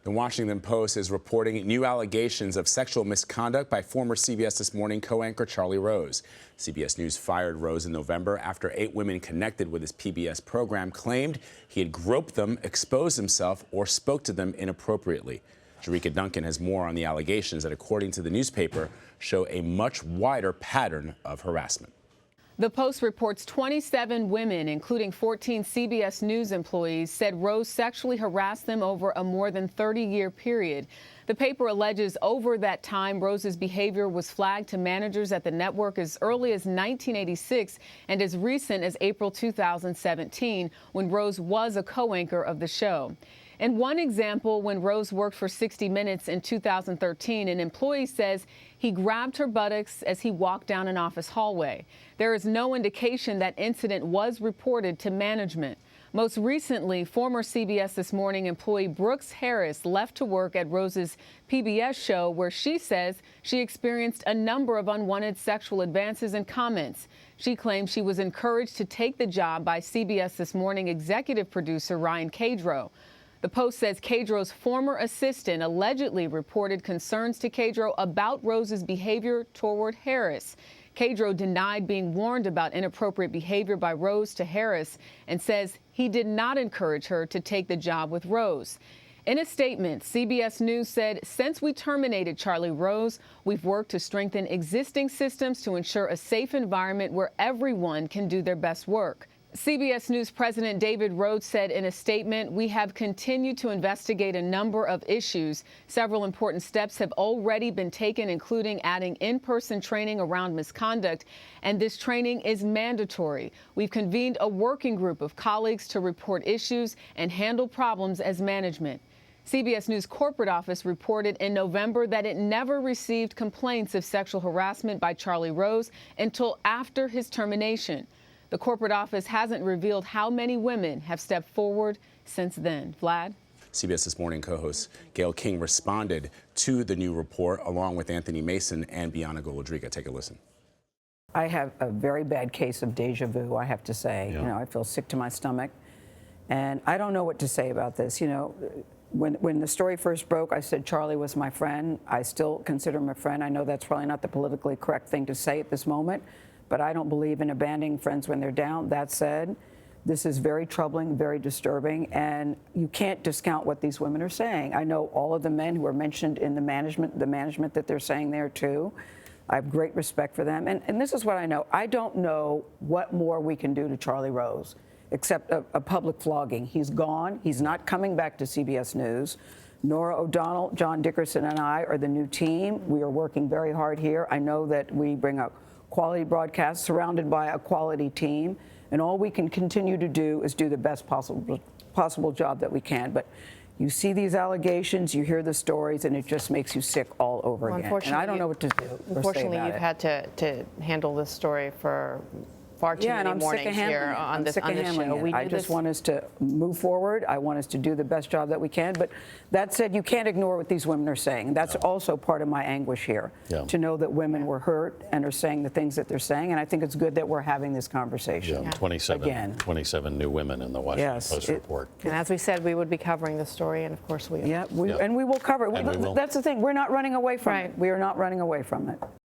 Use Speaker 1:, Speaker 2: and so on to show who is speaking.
Speaker 1: The Washington Post is reporting new allegations of sexual misconduct by former CBS This Morning co-anchor Charlie Rose. CBS News fired Rose in November after 8 women connected with his PBS program claimed he had groped them, exposed himself, or spoke to them inappropriately. Jericka Duncan has more on the allegations that, according to the newspaper, show a much wider pattern of harassment.
Speaker 2: The Post reports 27 women, including 14 CBS News employees, said Rose sexually harassed them over a more than 30-year period. The paper alleges over that time, Rose's behavior was flagged to managers at the network as early as 1986 and as recent as April 2017, when Rose was a co-anchor of the show. In one example, when Rose worked for 60 Minutes in 2013, an employee says he grabbed her buttocks as he walked down an office hallway. There is no indication that incident was reported to management. Most recently, former CBS This Morning employee Brooks Harris left to work at Rose's PBS show, where she says she experienced a number of unwanted sexual advances and comments. She claims she was encouraged to take the job by CBS This Morning executive producer Ryan Cadro. The Post says Cadro's former assistant allegedly reported concerns to Cadro about Rose's behavior toward Harris. Cadro denied being warned about inappropriate behavior by Rose to Harris and says he did not encourage her to take the job with Rose. In a statement, CBS News said, since we terminated Charlie Rose, we've worked to strengthen existing systems to ensure a safe environment where everyone can do their best work. CBS News President David Rhodes said in a statement, we have continued to investigate a number of issues. Several important steps have already been taken, including adding in-person training around misconduct, and this training is mandatory. We've convened a working group of colleagues to report issues and handle problems as management. CBS News corporate office reported in November that it never received complaints of sexual harassment by Charlie Rose until after his termination. The corporate office hasn't revealed how many women have stepped forward since then. Vlad?
Speaker 1: CBS This Morning co-host Gayle King responded to the new report along with Anthony Mason and Bianca Golodriga. Take a listen.
Speaker 3: I have a very bad case of deja vu, I have to say.
Speaker 1: Yeah.
Speaker 3: You know, I feel sick to my stomach. And I don't know what to say about this. You know, when the story first broke, I said Charlie was my friend. I still consider him a friend. I know that's probably not the politically correct thing to say at this moment, but I don't believe in abandoning friends when they're down. That said, this is very troubling, very disturbing, and you can't discount what these women are saying. I know all of the men who are mentioned in the management that they're saying there too. I have great respect for them. And this is what I know. I don't know what more we can do to Charlie Rose, except a public flogging. He's gone. He's not coming back to CBS News. Nora O'Donnell, John Dickerson, and I are the new team. We are working very hard here. I know that we bring a quality broadcast surrounded by a quality team, and all we can continue to do is do the best possible job that we can. But you see these allegations, you hear the stories, and it just makes you sick all over again. And I don't know what to do.
Speaker 4: Unfortunately, you've had to handle this story for far too many mornings here on this show.
Speaker 3: I just want us to move forward. I want us to do the best job that we can. But that said, you can't ignore what these women are saying. That's also part of my anguish here, to know that women were hurt and are saying the things that they're saying. And I think it's good that we're having this conversation.
Speaker 5: 27 new women in the Washington Post report.
Speaker 4: And as we said, we would be covering the story, and of course we are.
Speaker 3: And we will cover it. That's the thing. We're not running away from it. We are not running away from it.